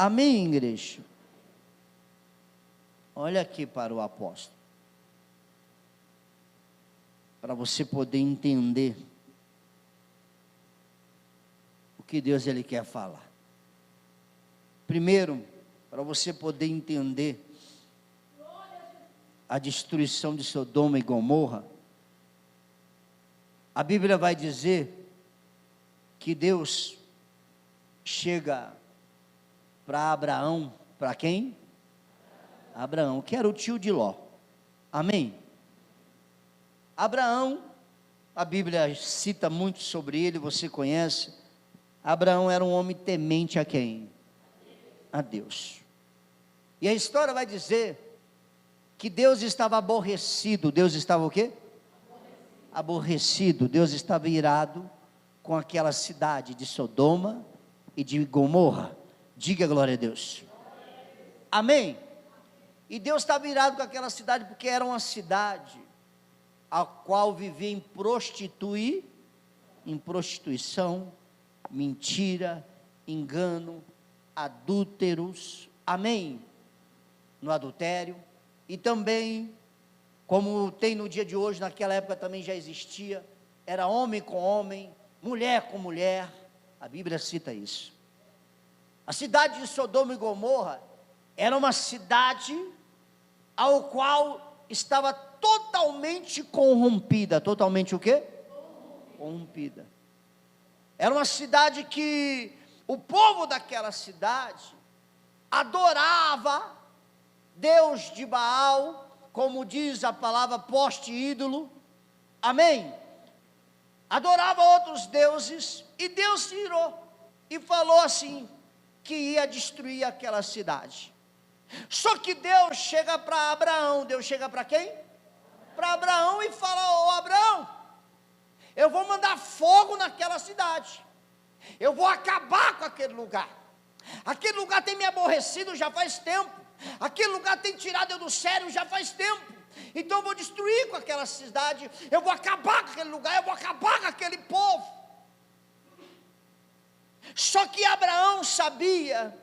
Amém, igreja? Olha aqui para o apóstolo, para você poder entender o que Deus ele quer falar. Primeiro, para você poder entender a destruição de Sodoma e Gomorra, a Bíblia vai dizer que Deus chega para Abraão, para quem? Abraão, que era o tio de Ló. Amém? Abraão, a Bíblia cita muito sobre ele, você conhece. Abraão era um homem temente a quem? A Deus. E a história vai dizer que Deus estava aborrecido. Deus estava o quê? Aborrecido. Deus estava irado com aquela cidade de Sodoma e de Gomorra. Diga glória a Deus. Amém? E Deus estava irado com aquela cidade porque era uma cidade a qual vivia em prostituição, mentira, engano, adúlteros, amém? No adultério, e também, como tem no dia de hoje, naquela época também já existia, era homem com homem, mulher com mulher, a Bíblia cita isso. A cidade de Sodoma e Gomorra era uma cidade ao qual estava totalmente corrompida. Totalmente o quê? Corrompida. Era uma cidade que o povo daquela cidade adorava Deus de Baal, como diz a palavra, poste ídolo, amém? Adorava outros deuses, e Deus se irou, e falou assim, que ia destruir aquela cidade. Só que Deus chega para Abraão. Deus chega para quem? Para Abraão e fala: ô Abraão, eu vou mandar fogo naquela cidade, eu vou acabar com aquele lugar. Aquele lugar tem me aborrecido já faz tempo, aquele lugar tem tirado eu do sério já faz tempo. Então eu vou destruir com aquela cidade, eu vou acabar com aquele lugar, eu vou acabar com aquele povo. Só que Abraão sabia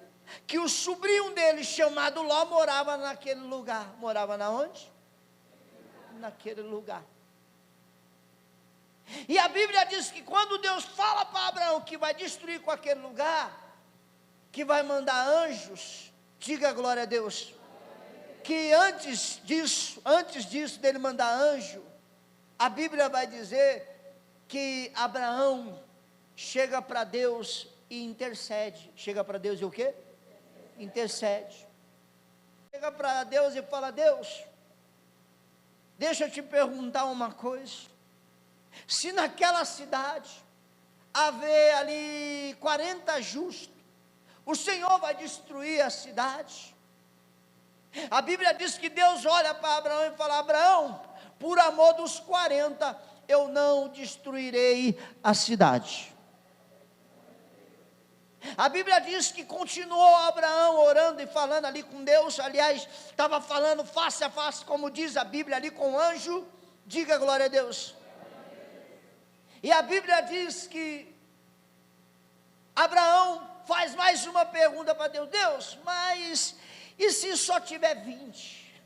que o sobrinho dele, chamado Ló, morava naquele lugar. Morava na onde? Naquele lugar. E a Bíblia diz que quando Deus fala para Abraão que vai destruir com aquele lugar, que vai mandar anjos, diga glória a Deus, que antes disso dele mandar anjo, a Bíblia vai dizer que Abraão chega para Deus e intercede. Chega para Deus e o quê? Intercede. Chega para Deus e fala: Deus, deixa eu te perguntar uma coisa. Se naquela cidade haver ali 40 justos, o Senhor vai destruir a cidade? A Bíblia diz que Deus olha para Abraão e fala: Abraão, por amor dos 40, eu não destruirei a cidade. A Bíblia diz que continuou Abraão orando e falando ali com Deus. Aliás, estava falando face a face, como diz a Bíblia, ali com o anjo. Diga glória a Deus. E a Bíblia diz que Abraão faz mais uma pergunta para Deus: Deus, mas e se só tiver 20?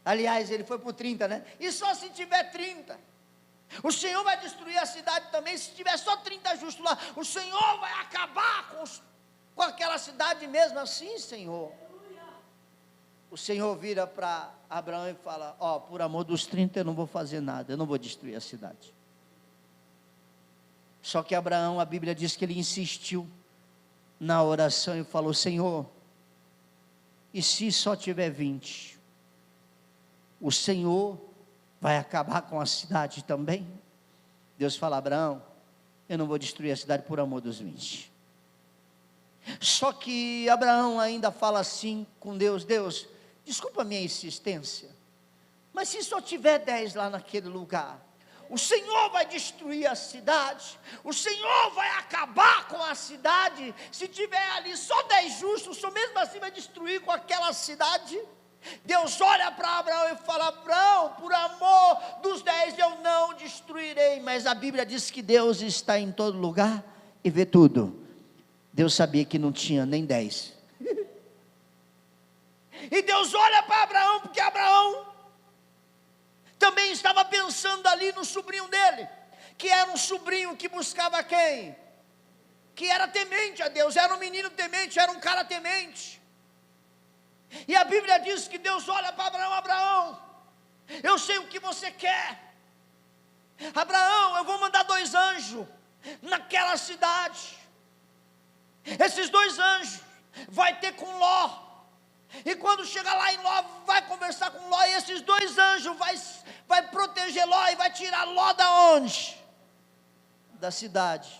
Aliás, ele foi para o 30, né? E só se tiver 30? O Senhor vai destruir a cidade também. Se tiver só 30 justos lá, o Senhor vai acabar com aquela cidade mesmo assim, Senhor? O Senhor vira para Abraão e fala: ó, por amor dos 30 eu não vou fazer nada, eu não vou destruir a cidade. Só que Abraão, a Bíblia diz que ele insistiu na oração e falou: Senhor, e se só tiver 20? O Senhor vai acabar com a cidade também? Deus fala: Abraão, eu não vou destruir a cidade por amor dos 20. Só que Abraão ainda fala assim com Deus: Deus, desculpa a minha insistência, mas se só tiver 10 lá naquele lugar, o Senhor vai destruir a cidade, o Senhor vai acabar com a cidade. Se tiver ali só 10 justos, o Senhor mesmo assim vai destruir com aquela cidade? Deus olha para Abraão e fala: Abraão, por amor dos 10 eu não destruirei. Mas a Bíblia diz que Deus está em todo lugar e vê tudo. Deus sabia que não tinha nem 10. E Deus olha para Abraão, porque Abraão também estava pensando ali no sobrinho dele, que era um sobrinho que buscava quem? Que era temente a Deus, era um menino temente, era um cara temente. E a Bíblia diz que Deus olha para Abraão: Abraão, eu sei o que você quer. Abraão, eu vou mandar 2 anjos naquela cidade. Esses 2 anjos vai ter com Ló. E quando chegar lá em Ló, vai conversar com Ló, e esses 2 anjos vai proteger Ló e vai tirar Ló da onde? Da cidade.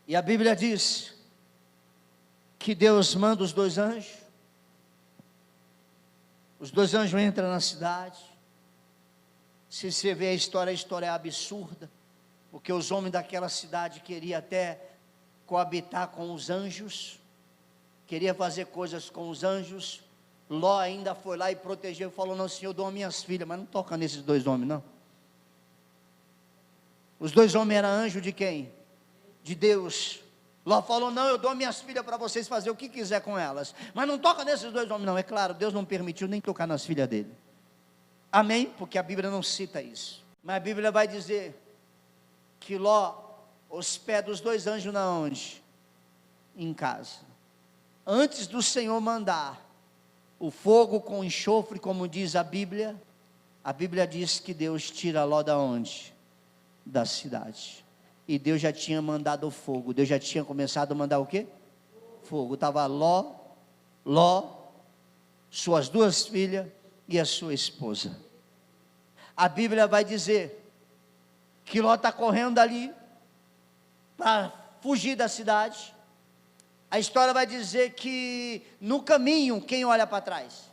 E a Bíblia diz que Deus manda os 2 anjos. Os 2 anjos entram na cidade. Se você vê a história é absurda, porque os homens daquela cidade queriam até coabitar com os anjos, queria fazer coisas com os anjos. Ló ainda foi lá e protegeu, falou: não, Senhor, eu dou as minhas filhas, mas não toca nesses 2 homens, não. Os 2 homens eram anjos de quem? De Deus. Ló falou: não, eu dou minhas filhas para vocês fazer o que quiser com elas, mas não toca nesses 2 homens, não. É claro, Deus não permitiu nem tocar nas filhas dele. Amém? Porque a Bíblia não cita isso. Mas a Bíblia vai dizer que Ló hospeda os 2 anjos na onde? Em casa. Antes do Senhor mandar o fogo com enxofre, como diz a Bíblia diz que Deus tira Ló da onde? Da cidade. E Deus já tinha mandado o fogo. Deus já tinha começado a mandar o quê? Fogo. Estava Ló, suas 2 filhas e a sua esposa. A Bíblia vai dizer que Ló está correndo ali para fugir da cidade. A história vai dizer que no caminho, quem olha para trás?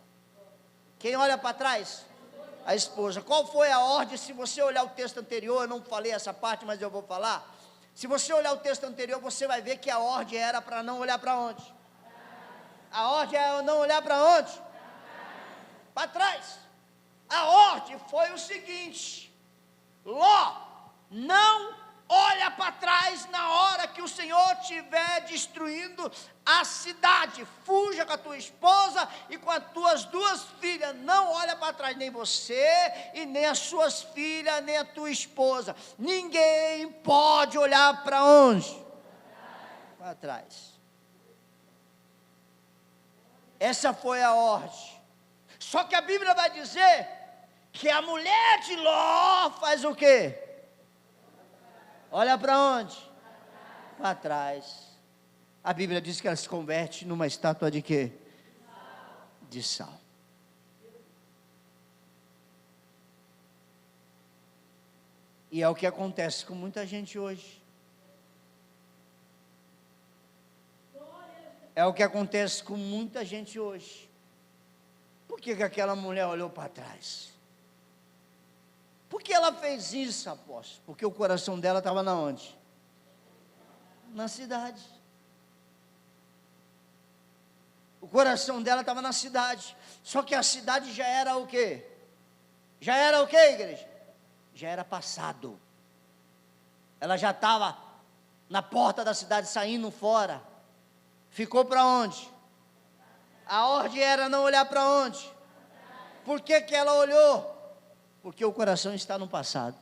Quem olha para trás? A esposa. Qual foi a ordem? Se você olhar o texto anterior, eu não falei essa parte, mas eu vou falar. Se você olhar o texto anterior, você vai ver que a ordem era para não olhar para onde? A ordem era não olhar para onde? Para trás. A ordem foi o seguinte: Ló, não olha para trás na hora que o Senhor estiver destruindo a cidade. Fuja com a tua esposa e com as tuas 2 filhas. Não olha para trás, nem você e nem as suas filhas, nem a tua esposa. Ninguém pode olhar para onde? Para trás. Essa foi a ordem. Só que a Bíblia vai dizer que a mulher de Ló faz o quê? Olha para onde? Para trás. A Bíblia diz que ela se converte numa estátua de quê? De sal. E é o que acontece com muita gente hoje. É o que acontece com muita gente hoje. Por que aquela mulher olhou para trás? Por que ela fez isso, apóstolo? Porque o coração dela estava na onde? Na cidade. O coração dela estava na cidade. Só que a cidade já era o quê? Já era o quê, igreja? Já era passado. Ela já estava na porta da cidade, saindo fora. Ficou para onde? A ordem era não olhar para onde? Por que que ela olhou? Porque o coração está no passado.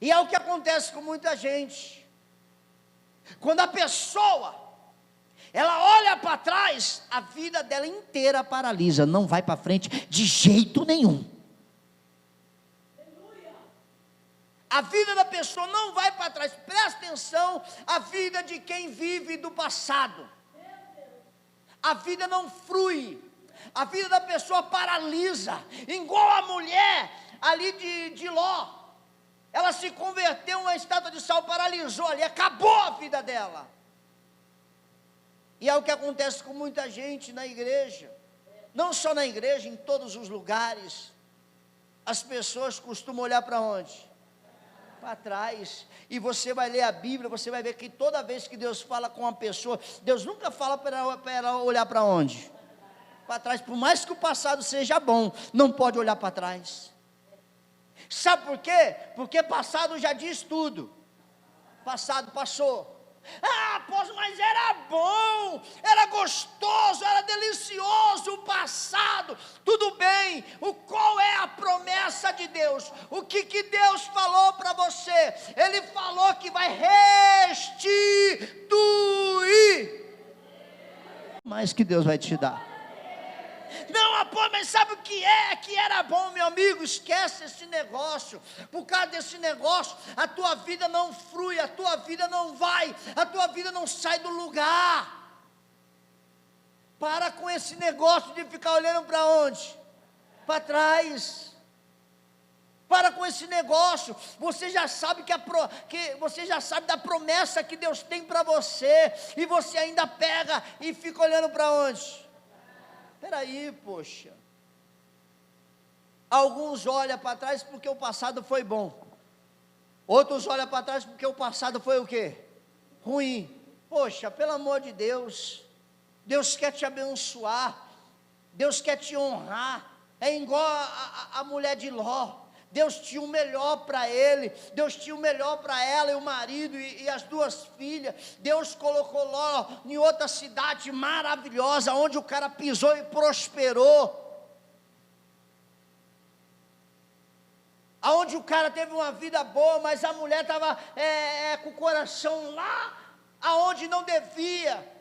E é o que acontece com muita gente. Quando a pessoa, ela olha para trás, a vida dela inteira paralisa, não vai para frente de jeito nenhum. A vida da pessoa não vai para trás. Presta atenção, a vida de quem vive do passado. A vida não flui. A vida da pessoa paralisa. Igual a mulher ali de Ló. Ela se converteu em uma estátua de sal, paralisou ali, acabou a vida dela. E é o que acontece com muita gente na igreja. Não só na igreja, em todos os lugares. As pessoas costumam olhar para onde? Para trás. E você vai ler a Bíblia, você vai ver que toda vez que Deus fala com uma pessoa, Deus nunca fala para ela olhar para onde? Para trás. Por mais que o passado seja bom, não pode olhar para trás. Sabe por quê? Porque passado já diz tudo. Passado passou. Ah, apóstolo, mas era bom, era gostoso, era delicioso o passado. Tudo bem, qual é a promessa de Deus? O que Deus falou para você? Ele falou que vai restituir. Mas que Deus vai te dar. Não, apóstolo, mas sabe o que é que era bom, meu amigo? Esquece esse negócio. Por causa desse negócio, a tua vida não flui, a tua vida não vai, a tua vida não sai do lugar. Para com esse negócio de ficar olhando para onde? Para trás. Para com esse negócio. Você já sabe você já sabe da promessa que Deus tem para você, e você ainda pega e fica olhando para onde? Espera aí, poxa. Alguns olham para trás porque o passado foi bom. Outros olham para trás porque o passado foi o quê? Ruim. Poxa, pelo amor de Deus. Deus quer te abençoar. Deus quer te honrar. É igual a mulher de Ló. Deus tinha o melhor para ele, Deus tinha o melhor para ela e o marido e as duas filhas. Deus colocou Ló em outra cidade maravilhosa, onde o cara pisou e prosperou, aonde o cara teve uma vida boa, mas a mulher estava com o coração lá aonde não devia.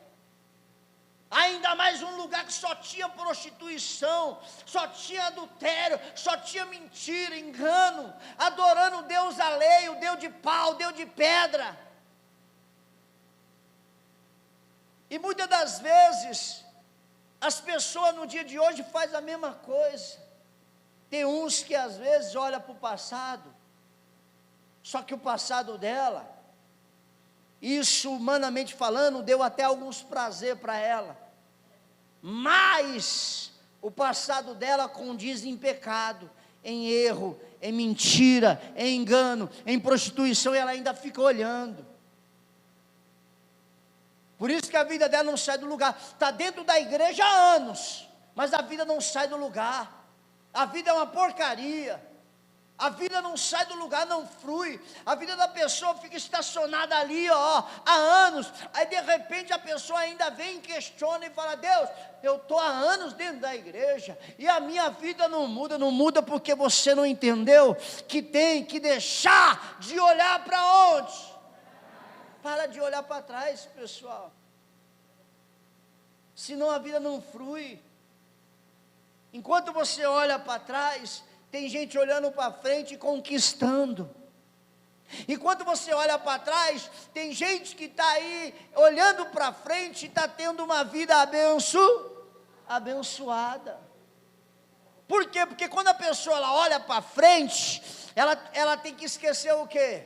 Ainda mais um lugar que só tinha prostituição, só tinha adultério, só tinha mentira, engano, adorando Deus alheio, Deus de pau, Deus de pedra. E muitas das vezes, as pessoas no dia de hoje fazem a mesma coisa. Tem uns que às vezes olham para o passado, só que o passado dela, isso humanamente falando, deu até alguns prazer para ela, mas o passado dela condiz em pecado, em erro, em mentira, em engano, em prostituição, e ela ainda fica olhando. Por isso que a vida dela não sai do lugar. Está dentro da igreja há anos, mas a vida não sai do lugar. A vida é uma porcaria. A vida não sai do lugar, não flui. A vida da pessoa fica estacionada ali, há anos. Aí de repente a pessoa ainda vem e questiona e fala: Deus, eu estou há anos dentro da igreja e a minha vida não muda. Não muda porque você não entendeu que tem que deixar de olhar para onde? Para de olhar para trás, pessoal. Senão a vida não flui. Enquanto você olha para trás, tem gente olhando para frente e conquistando. Enquanto você olha para trás, tem gente que está aí olhando para frente e está tendo uma vida abençoada. Por quê? Porque quando a pessoa ela olha para frente, ela tem que esquecer o quê?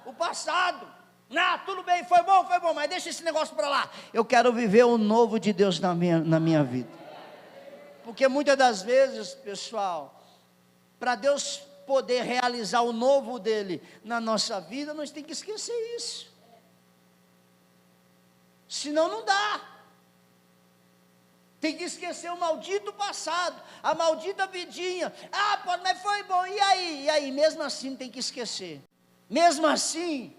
O passado. Não, tudo bem, foi bom, mas deixa esse negócio para lá. Eu quero viver o novo de Deus na minha vida. Porque muitas das vezes, pessoal, para Deus poder realizar o novo dele na nossa vida, nós temos que esquecer isso. Senão não dá. Tem que esquecer o maldito passado, a maldita vidinha. Ah, pô, mas foi bom, e aí? E aí? Mesmo assim tem que esquecer. Mesmo assim,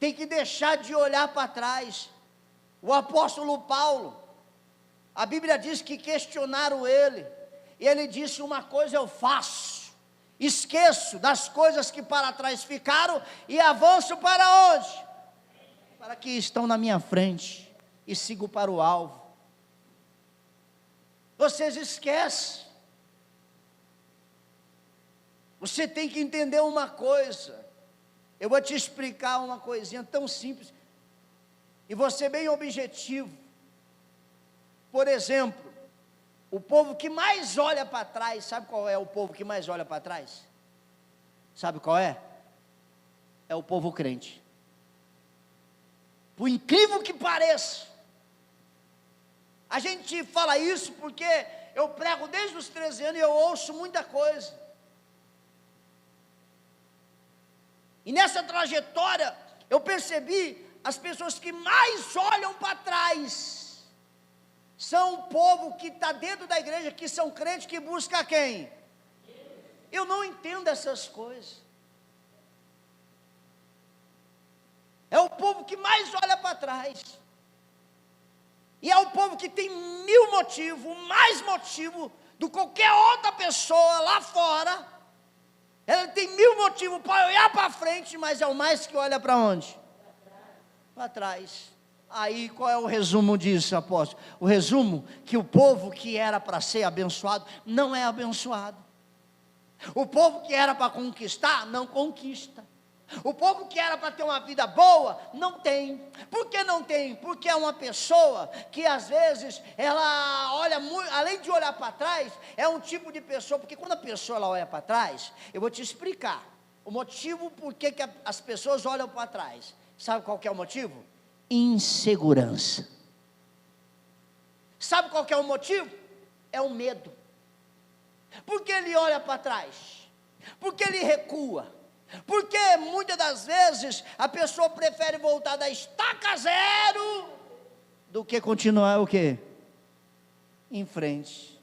tem que deixar de olhar para trás. O apóstolo Paulo, a Bíblia diz que questionaram ele, e ele disse: uma coisa eu faço, esqueço das coisas que para trás ficaram e avanço para onde? Para que estão na minha frente, e sigo para o alvo. Vocês esquecem. Você tem que entender uma coisa. Eu vou te explicar uma coisinha tão simples, e vou ser bem objetivo. Por exemplo, o povo que mais olha para trás, sabe qual é o povo que mais olha para trás? Sabe qual é? É o povo crente. Por incrível que pareça, a gente fala isso porque eu prego desde os 13 anos e eu ouço muita coisa. E nessa trajetória, eu percebi as pessoas que mais olham para trás são o povo que está dentro da igreja, que são crentes, que busca quem? Eu não entendo essas coisas. É o povo que mais olha para trás. E é o povo que tem 1000 motivos, mais motivo do que qualquer outra pessoa lá fora. Ela tem 1000 motivos para olhar para frente, mas é o mais que olha para onde? Para trás. Aí qual é o resumo disso, apóstolo? O resumo que o povo que era para ser abençoado não é abençoado. O povo que era para conquistar não conquista. O povo que era para ter uma vida boa, não tem. Por que não tem? Porque é uma pessoa que às vezes, ela olha muito, além de olhar para trás, é um tipo de pessoa, porque quando a pessoa ela olha para trás, eu vou te explicar o motivo por que as pessoas olham para trás. Sabe qual que é o motivo? Insegurança. Sabe qual que é o motivo? É o medo. Por que ele olha para trás? Porque ele recua. Porque muitas das vezes a pessoa prefere voltar da estaca zero do que continuar o quê? Em frente.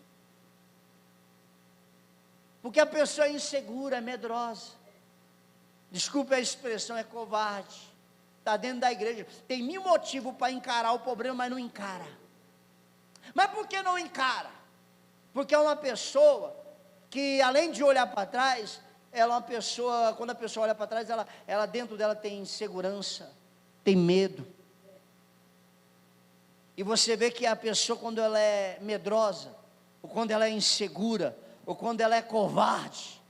Porque a pessoa é insegura, é medrosa. Desculpe a expressão, é covarde. Está dentro da igreja, tem 1000 motivos para encarar o problema, mas não encara. Mas por que não encara? Porque é uma pessoa que além de olhar para trás, ela é uma pessoa, quando a pessoa olha para trás, ela dentro dela tem insegurança, tem medo. E você vê que a pessoa, quando ela é medrosa, ou quando ela é insegura, ou quando ela é covarde,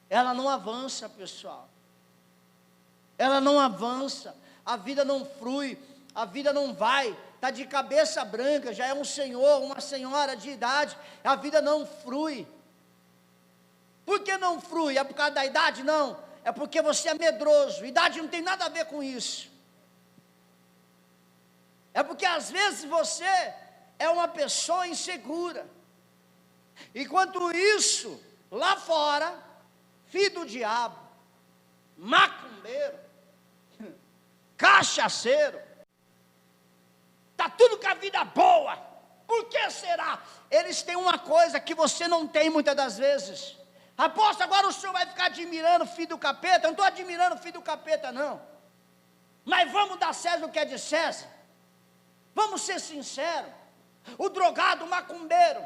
ela não avança, pessoal. Ela não avança, a vida não flui, a vida não vai, está de cabeça branca, já é um senhor, uma senhora de idade, a vida não flui. Por que não flui? É por causa da idade? Não, é porque você é medroso. Idade não tem nada a ver com isso. É porque às vezes você é uma pessoa insegura. Enquanto isso, lá fora, filho do diabo, macumbeiro, cachaceiro, está tudo com a vida boa. Por que será? Eles têm uma coisa que você não tem muitas das vezes. Apóstolo, agora o senhor vai ficar admirando o filho do capeta? Eu não estou admirando o filho do capeta, não. Mas vamos dar César o que é de César. Vamos ser sinceros. O drogado, o macumbeiro,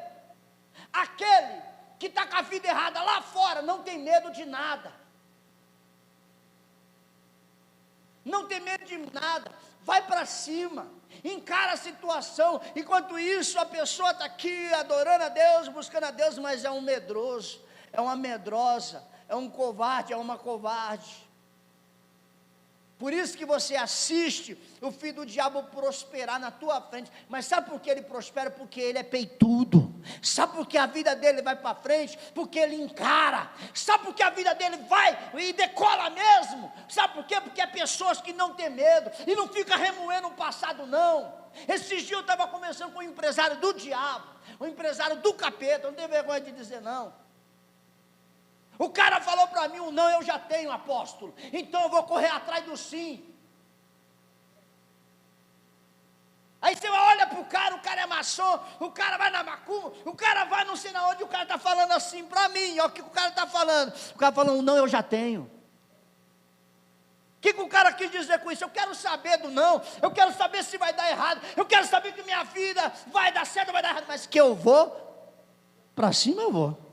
aquele que está com a vida errada lá fora, não tem medo de nada. Não tem medo de nada. Vai para cima, encara a situação. Enquanto isso, a pessoa está aqui adorando a Deus, buscando a Deus, mas é um medroso, é uma medrosa, é um covarde, é uma covarde. Por isso que você assiste o filho do diabo prosperar na tua frente. Mas sabe por que ele prospera? Porque ele é peitudo. Sabe por que a vida dele vai para frente? Porque ele encara. Sabe por que a vida dele vai e decola mesmo? Sabe por quê? Porque é pessoas que não têm medo e não fica remoendo o passado, não. Esses dias eu estava conversando com um empresário do diabo, um empresário do capeta, não tem vergonha de dizer não. O cara falou para mim, não, eu já tenho, apóstolo, então eu vou correr atrás do sim. Aí você olha para o cara é maçom, o cara vai na macumba, o cara vai não sei na onde, o cara está falando assim para mim, ó, o que o cara está falando? O cara falando, não, eu já tenho. O que o cara quis dizer com isso? Eu quero saber do não, eu quero saber se vai dar errado, eu quero saber que minha vida vai dar certo ou vai dar errado, mas que eu vou, para cima eu vou.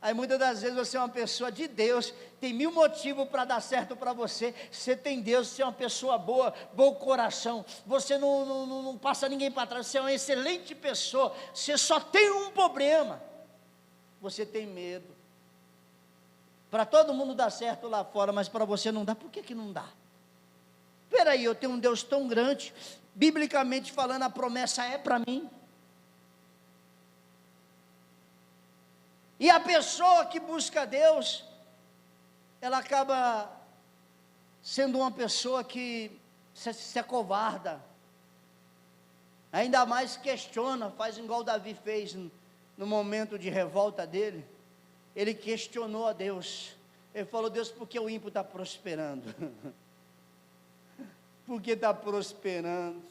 Aí muitas das vezes você é uma pessoa de Deus, tem 1000 motivos para dar certo para você. Você tem Deus, você é uma pessoa boa, bom coração, você não passa ninguém para trás, você é uma excelente pessoa, você só tem um problema, você tem medo. Para todo mundo dá certo lá fora, mas para você não dá, por que não dá? Espera aí, eu tenho um Deus tão grande, biblicamente falando, a promessa é para mim. E a pessoa que busca Deus, ela acaba sendo uma pessoa que se acovarda, ainda mais questiona, faz igual Davi fez no momento de revolta dele. Ele questionou a Deus, ele falou, Deus, por que o ímpio está prosperando? Por que está prosperando?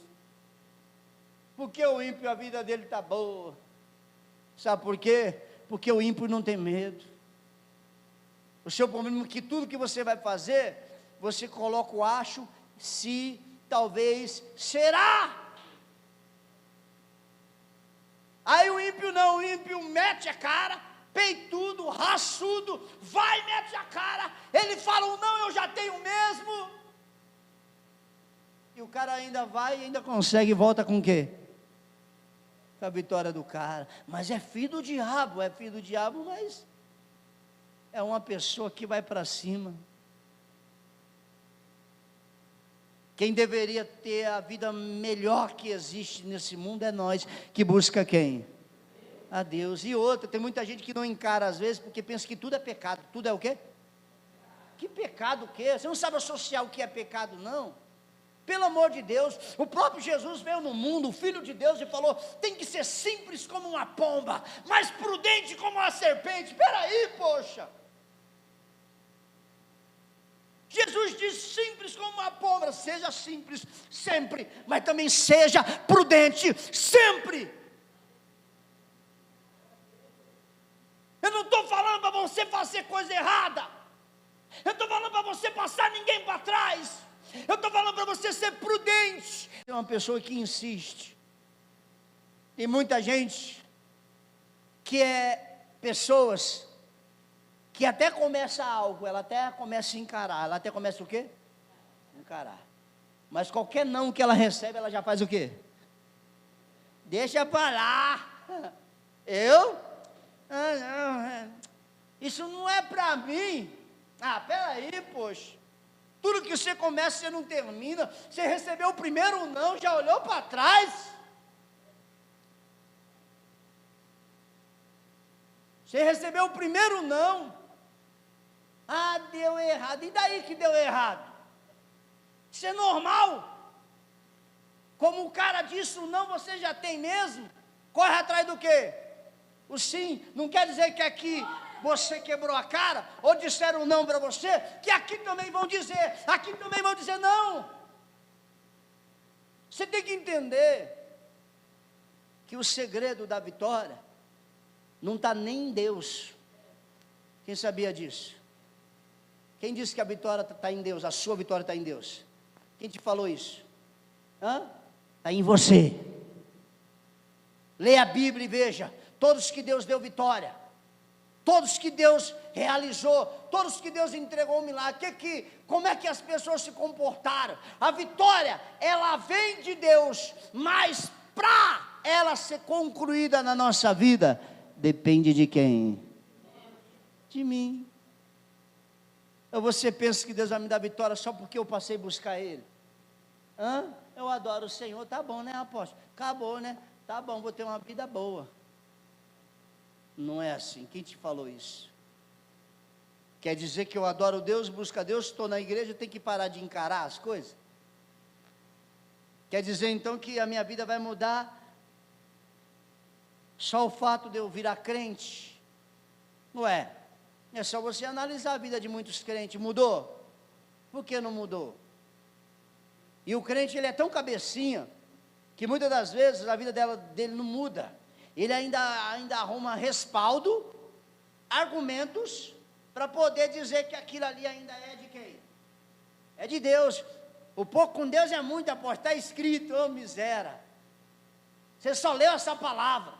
Por que o ímpio, a vida dele está boa? Sabe por quê? Porque o ímpio não tem medo. O seu problema é que tudo que você vai fazer, você coloca o acho, se, talvez, será. Aí o ímpio não, o ímpio mete a cara, peitudo, raçudo, vai, mete a cara, ele fala um não, eu já tenho mesmo. E o cara ainda vai e ainda consegue e volta com o quê? Com a vitória do cara. Mas é filho do diabo, mas é uma pessoa que vai para cima. Quem deveria ter a vida melhor que existe nesse mundo é nós, que busca quem? A Deus. E outra, tem muita gente que não encara às vezes, porque pensa que tudo é pecado. Tudo é o quê? Que pecado o quê? Você não sabe associar o que é pecado, não. Pelo amor de Deus, o próprio Jesus veio no mundo, o Filho de Deus, e falou, tem que ser simples como uma pomba, mas prudente como uma serpente. Espera aí, poxa. Jesus diz simples como uma pomba, seja simples sempre, mas também seja prudente sempre. Eu não estou falando para você fazer coisa errada, eu estou falando para você passar ninguém para trás, eu estou falando para você ser prudente. Tem uma pessoa que insiste, tem muita gente que pessoas que até começa algo, ela até começa a encarar, ela até começa o quê? Encarar. Mas qualquer não que ela recebe, ela já faz o quê? Deixa para lá. Eu? Não, isso não é para mim. Peraí, poxa. Tudo que você começa, você não termina. Você recebeu o primeiro não, já olhou para trás. Você recebeu o primeiro não. Deu errado. E daí que deu errado? Isso é normal. Como o cara disse o não, você já tem mesmo. Corre atrás do quê? O sim. Não quer dizer que aqui você quebrou a cara, ou disseram não para você, que aqui também vão dizer, não. Você tem que entender que o segredo da vitória não está nem em Deus. Quem sabia disso? Quem disse que a vitória está em Deus? A sua vitória está em Deus. Quem te falou isso? Está em você. Leia a Bíblia e veja, todos que Deus deu vitória, todos que Deus realizou, todos que Deus entregou um milagre, como é que as pessoas se comportaram? A vitória, ela vem de Deus, mas para ela ser concluída na nossa vida, depende de quem? De mim. Ou você pensa que Deus vai me dar vitória só porque eu passei a buscar Ele? Eu adoro o Senhor, tá bom, né, apóstolo? Acabou, né? Tá bom, vou ter uma vida boa. Não é assim. Quem te falou isso? Quer dizer que eu adoro Deus, busco a Deus, estou na igreja, tenho que parar de encarar as coisas? Quer dizer então que a minha vida vai mudar só o fato de eu virar crente? Não é? É só você analisar a vida de muitos crentes. Mudou? Por que não mudou? E o crente, ele é tão cabecinha, que muitas das vezes a vida dele não muda. Ele ainda arruma respaldo, argumentos, para poder dizer que aquilo ali ainda é de quem? É de Deus. O pouco com Deus é muito, apóstolo. Está escrito, miséria. Você só leu essa palavra.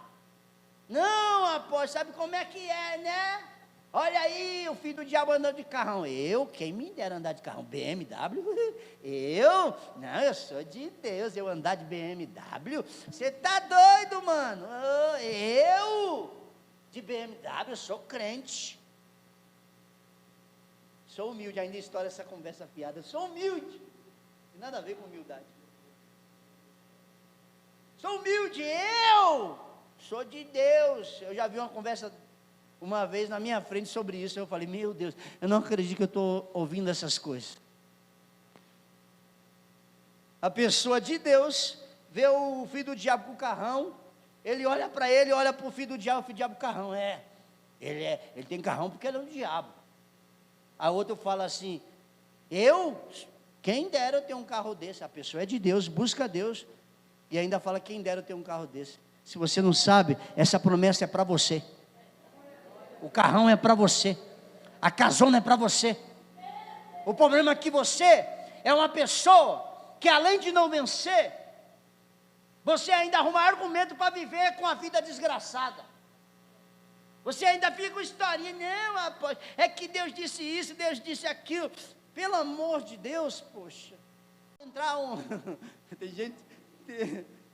Não, apóstolo, sabe como é que é, né? Olha aí, o filho do diabo andando de carrão. Quem me dera andar de carrão? BMW? Não, eu sou de Deus, eu andar de BMW? Você está doido, mano? De BMW, eu sou crente. Sou humilde, ainda estoura essa conversa fiada. Eu sou humilde. Não tem nada a ver com humildade. Sou humilde, eu sou de Deus. Eu já vi uma conversa uma vez na minha frente sobre isso, eu falei, meu Deus, eu não acredito que eu estou ouvindo essas coisas. A pessoa de Deus vê o filho do diabo com o carrão, ele olha para ele, olha para o filho do diabo com o carrão, ele tem carrão porque ele é um diabo. A outra fala assim, quem dera eu ter um carro desse. A pessoa é de Deus, busca Deus, e ainda fala, quem dera eu ter um carro desse. Se você não sabe, essa promessa é para você. O carrão é para você, A casona é para você. O problema é que você é uma pessoa que, além de não vencer, você ainda arruma argumento para viver com a vida desgraçada. Você ainda fica com historinha, não, rapaz, é que Deus disse isso, Deus disse aquilo. Pelo amor de Deus, poxa. Entrar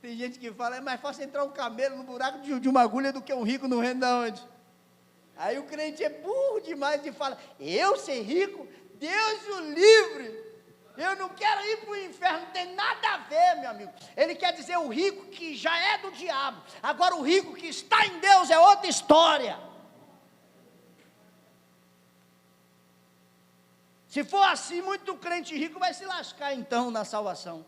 tem gente que fala, é mais fácil entrar um camelo no buraco de uma agulha do que um rico no reino da onde? Aí o crente é burro demais e fala, eu ser rico? Deus o livre. Eu não quero ir para o inferno, não tem nada a ver, meu amigo. Ele quer dizer o rico que já é do diabo. Agora o rico que está em Deus é outra história. Se for assim, muito crente rico vai se lascar então na salvação.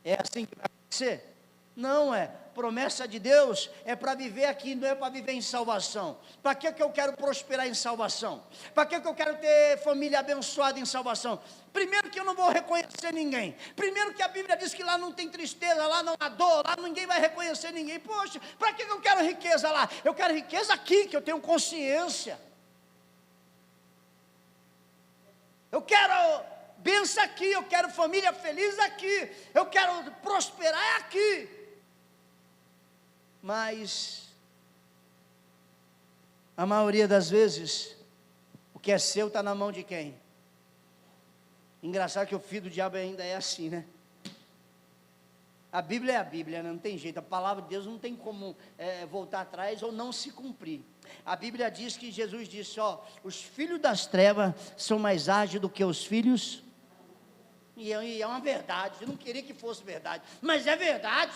É assim que vai acontecer? Não é. Promessa de Deus é para viver aqui, não é para viver em salvação. Para que eu quero prosperar em salvação? Para que eu quero ter família abençoada em salvação? Primeiro que eu não vou reconhecer ninguém. Primeiro que a Bíblia diz que lá não tem tristeza, lá não há dor, lá ninguém vai reconhecer ninguém. Poxa, para que eu quero riqueza lá? Eu quero riqueza aqui, que eu tenho consciência. Eu quero bênção aqui, eu quero família feliz aqui, eu quero prosperar aqui. Mas, a maioria das vezes, o que é seu está na mão de quem? Engraçado que o filho do diabo ainda é assim, né? A Bíblia é a Bíblia, né? Não tem jeito, a palavra de Deus não tem como voltar atrás ou não se cumprir. A Bíblia diz que Jesus disse, ó, os filhos das trevas são mais ágeis do que os filhos, e é uma verdade, eu não queria que fosse verdade, mas é verdade.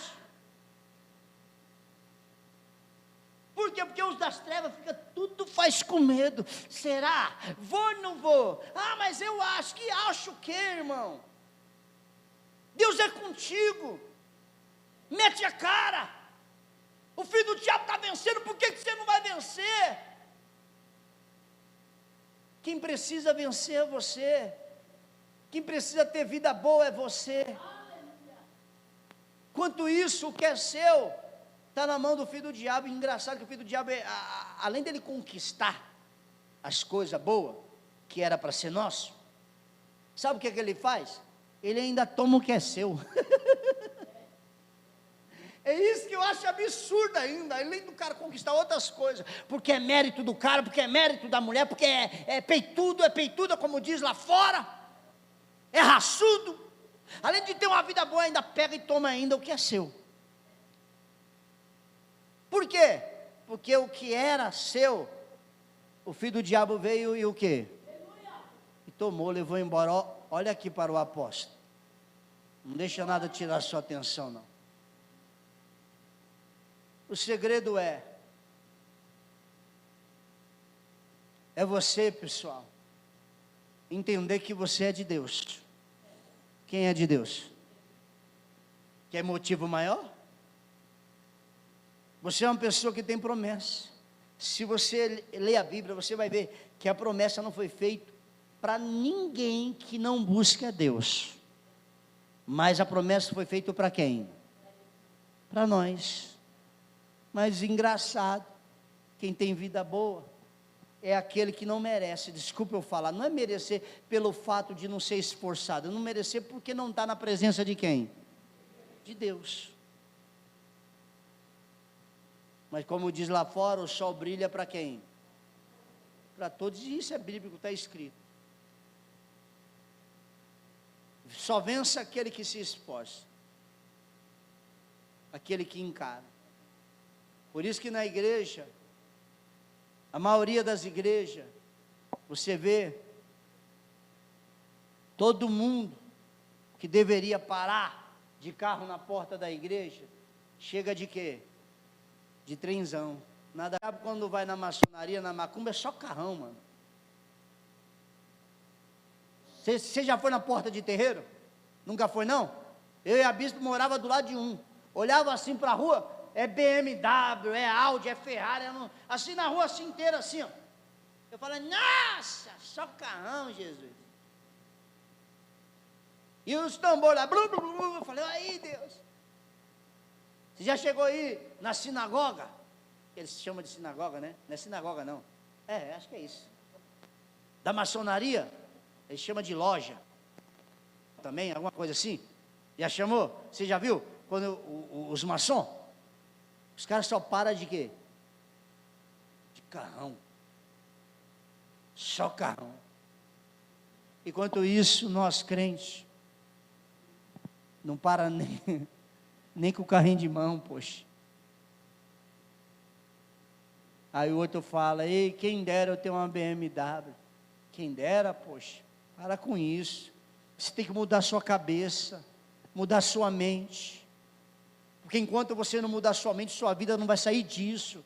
Por quê? Porque os das trevas tudo faz com medo. Será? Vou ou não vou? Ah, mas eu acho o quê, irmão? Deus é contigo. Mete a cara. O filho do diabo está vencendo, por que você não vai vencer? Quem precisa vencer é você. Quem precisa ter vida boa é você. Quanto isso, o que é seu está na mão do filho do diabo. E engraçado que o filho do diabo, além dele conquistar as coisas boas, que era para ser nosso, sabe o que ele faz? Ele ainda toma o que é seu. É isso que eu acho absurdo ainda, além do cara conquistar outras coisas, porque é mérito do cara, porque é mérito da mulher, porque é peituda, como diz lá fora, é raçudo, além de ter uma vida boa, ainda pega e toma ainda o que é seu. Por quê? Porque o que era seu, o filho do diabo veio e o quê? E tomou, levou embora. Olha aqui para o apóstolo, não deixa nada tirar sua atenção não. O segredo é você, pessoal, entender que você é de Deus. Quem é de Deus? Quer motivo maior? Você é uma pessoa que tem promessa. Se você ler a Bíblia, você vai ver que a promessa não foi feita para ninguém que não busque a Deus. Mas a promessa foi feita para quem? Para nós. Mas engraçado, quem tem vida boa é aquele que não merece. Desculpa eu falar, não é merecer pelo fato de não ser esforçado, não merecer porque não está na presença de quem? De Deus. Mas como diz lá fora, o sol brilha para quem? Para todos, e isso é bíblico, está escrito. Só vença aquele que se esforça, aquele que encara. Por isso que na igreja, a maioria das igrejas, você vê, todo mundo que deveria parar de carro na porta da igreja, chega de quê? De trenzão. Nada, quando vai na maçonaria, na macumba, é só carrão, mano. Você já foi na porta de terreiro? Nunca foi, não? Eu e a bispo morava do lado de um. Olhava assim para a rua, é BMW, é Audi, é Ferrari, assim na rua assim inteira, assim, ó. Eu falei, nossa, só carrão, Jesus. E os tambores lá, blu, blu, blu, eu falei, aí Deus. Você já chegou aí na sinagoga? Eles chamam de sinagoga, né? Não é sinagoga não. Acho que é isso. da maçonaria, ele chama de loja, também, alguma coisa assim, já chamou? Você já viu? Quando os maçons, os caras só param de quê? De carrão, só carrão. Enquanto isso, nós crentes, não para nem com o carrinho de mão, poxa. Aí o outro fala, ei, quem dera eu ter uma BMW. Quem dera, poxa, para com isso. Você tem que mudar sua cabeça, mudar sua mente. Porque enquanto você não mudar sua mente, sua vida não vai sair disso.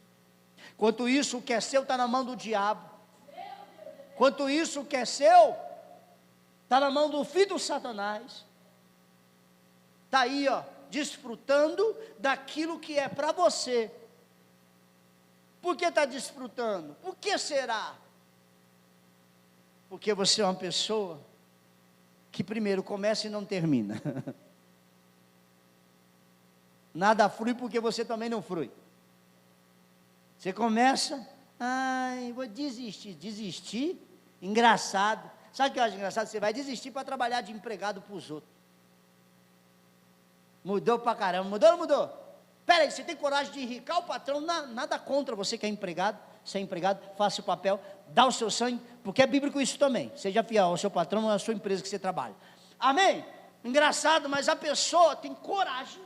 Enquanto isso, o que é seu está na mão do diabo. Enquanto isso, o que é seu está na mão do filho do Satanás. Está aí, ó, desfrutando daquilo que é para você. Por que está desfrutando? Por que será? Porque você é uma pessoa que primeiro começa e não termina. Nada flui porque você também não flui. Você começa, ai, vou desistir, engraçado. Sabe o que eu acho engraçado? Você vai desistir para trabalhar de empregado para os outros. Mudou para caramba, mudou ou não mudou? Espera aí, você tem coragem de enricar o patrão? Nada contra você que é empregado, ser empregado, faça o papel, dá o seu sangue, porque é bíblico isso também. Seja fiel ao seu patrão ou à sua empresa que você trabalha. Amém? Engraçado, mas a pessoa tem coragem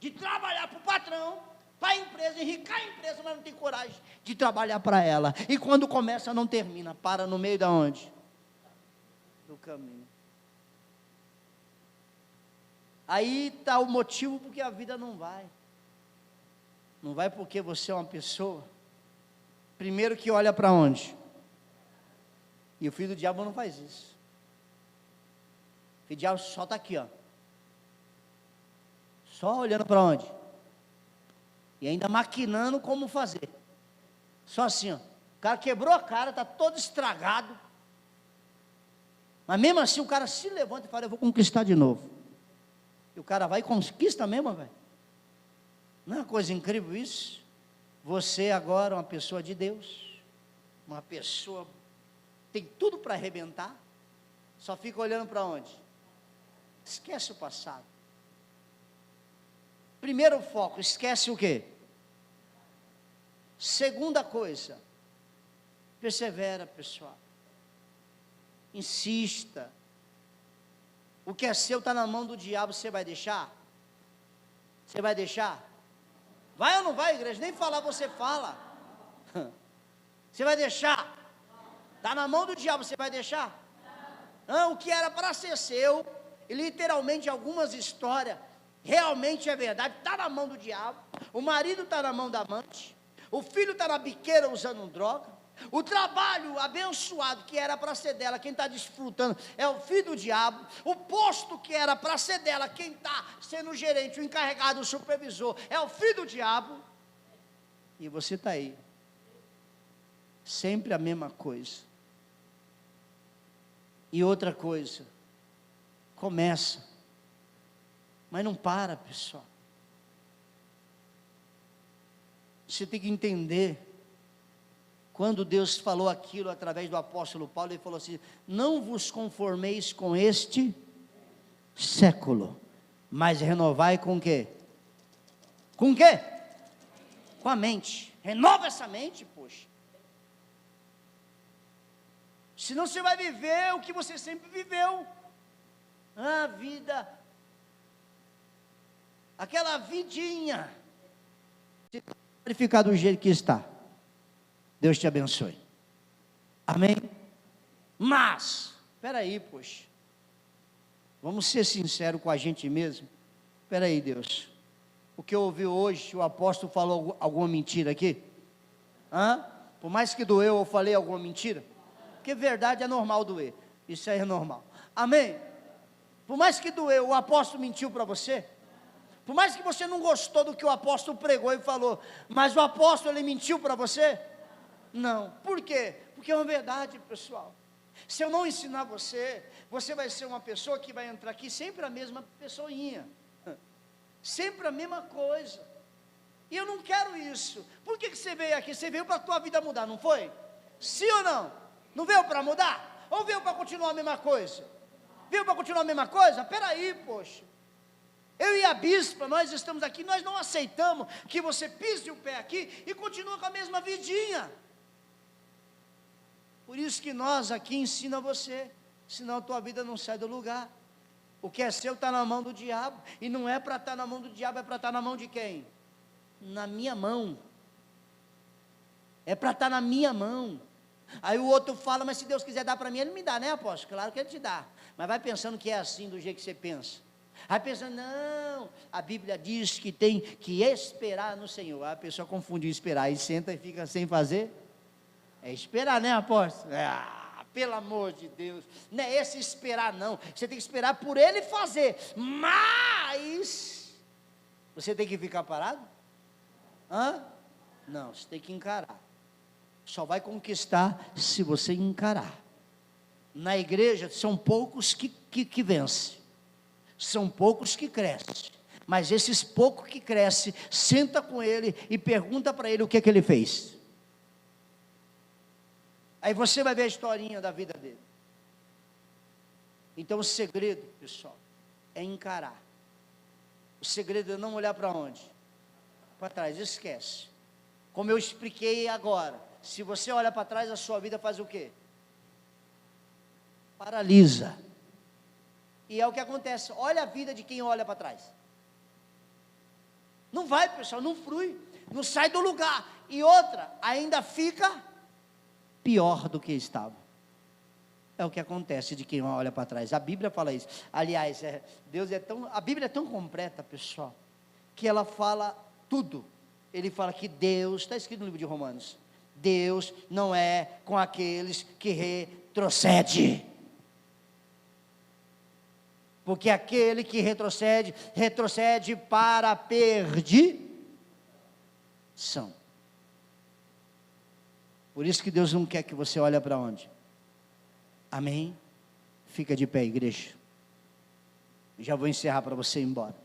de trabalhar para o patrão, para a empresa, enricar a empresa, mas não tem coragem de trabalhar para ela. E quando começa, não termina, para no meio da onde? Do caminho. Aí está o motivo porque a vida não vai. Não vai porque você é uma pessoa, primeiro que olha para onde? E o filho do diabo não faz isso. O filho do diabo só está aqui, ó. Só olhando para onde? E ainda maquinando como fazer. Só assim, ó. O cara quebrou a cara, está todo estragado. Mas mesmo assim o cara se levanta e fala, eu vou conquistar de novo. E o cara vai e conquista mesmo, velho. Não é uma coisa incrível isso? Você agora é uma pessoa de Deus. Uma pessoa tem tudo para arrebentar. Só fica olhando para onde? Esquece o passado. Primeiro foco, esquece o quê? Segunda coisa, persevera, pessoal. Insista. O que é seu está na mão do diabo, você vai deixar? Você vai deixar? Vai ou não vai, igreja? Nem falar você fala. Você vai deixar? Está na mão do diabo, você vai deixar? Não, o que era para ser seu, e literalmente algumas histórias, realmente é verdade, está na mão do diabo. O marido está na mão da amante, o filho está na biqueira usando droga, o trabalho abençoado que era para ser dela, quem está desfrutando é o filho do diabo. O posto que era para ser dela, quem está sendo o gerente, o encarregado, o supervisor, é o filho do diabo. E você está aí, sempre a mesma coisa. E outra coisa, começa, mas não para, pessoal. Você tem que entender. Quando Deus falou aquilo através do apóstolo Paulo, ele falou assim, não vos conformeis com este século, mas renovai com o quê? Com o quê? Com a mente. Renova essa mente, poxa. Senão você vai viver o que você sempre viveu. A vida, aquela vidinha, se ficar do jeito que está. Deus te abençoe. Amém? Mas, espera aí, poxa. Vamos ser sinceros com a gente mesmo. Espera aí, Deus. O que eu ouvi hoje, o apóstolo falou alguma mentira aqui? Por mais que doeu, eu falei alguma mentira? Porque verdade é normal doer. Isso aí é normal. Amém? Por mais que doeu, o apóstolo mentiu para você? Por mais que você não gostou do que o apóstolo pregou e falou, mas o apóstolo, ele mentiu para você? Não. Por quê? Porque é uma verdade, pessoal. Se eu não ensinar você, você vai ser uma pessoa que vai entrar aqui sempre a mesma pessoinha. Sempre a mesma coisa. E eu não quero isso. Por que você veio aqui? Você veio para a tua vida mudar, não foi? Sim ou não? Não veio para mudar? Ou veio para continuar a mesma coisa? Veio para continuar a mesma coisa? Peraí, poxa. Eu e a bispa, nós estamos aqui, nós não aceitamos que você pise o pé aqui e continue com a mesma vidinha. Por isso que nós aqui ensinamos você, senão a tua vida não sai do lugar. O que é seu está na mão do diabo, e não é para estar na mão do diabo, é para estar na mão de quem? Na minha mão. É para estar na minha mão. Aí o outro fala, mas se Deus quiser dar para mim, Ele me dá, né, apóstolo? Claro que Ele te dá, mas vai pensando que é assim, do jeito que você pensa. Aí pensando, não, a Bíblia diz que tem que esperar no Senhor. Aí a pessoa confunde esperar, e senta e fica sem fazer. É esperar, né, apóstolo? Pelo amor de Deus, não é esse esperar não, você tem que esperar por Ele fazer, mas, você tem que ficar parado? Não, você tem que encarar, só vai conquistar se você encarar. Na igreja são poucos que vencem, são poucos que crescem, mas esses poucos que crescem, senta com Ele e pergunta para Ele o que Ele fez. Aí você vai ver a historinha da vida dele. Então o segredo, pessoal, é encarar. O segredo é não olhar para onde? Para trás, esquece. Como eu expliquei agora, se você olha para trás, a sua vida faz o quê? Paralisa. E é o que acontece, olha a vida de quem olha para trás. Não vai, pessoal, não flui, não sai do lugar. E outra, ainda fica pior do que estava. É o que acontece de quem olha para trás. A Bíblia fala isso. Aliás, a Bíblia é tão completa, pessoal, que ela fala tudo. Ele fala que Deus, está escrito no livro de Romanos, Deus não é com aqueles que retrocede. Porque aquele que retrocede, retrocede para a perdição. Por isso que Deus não quer que você olhe para onde? Amém? Fica de pé, igreja. Já vou encerrar para você ir embora.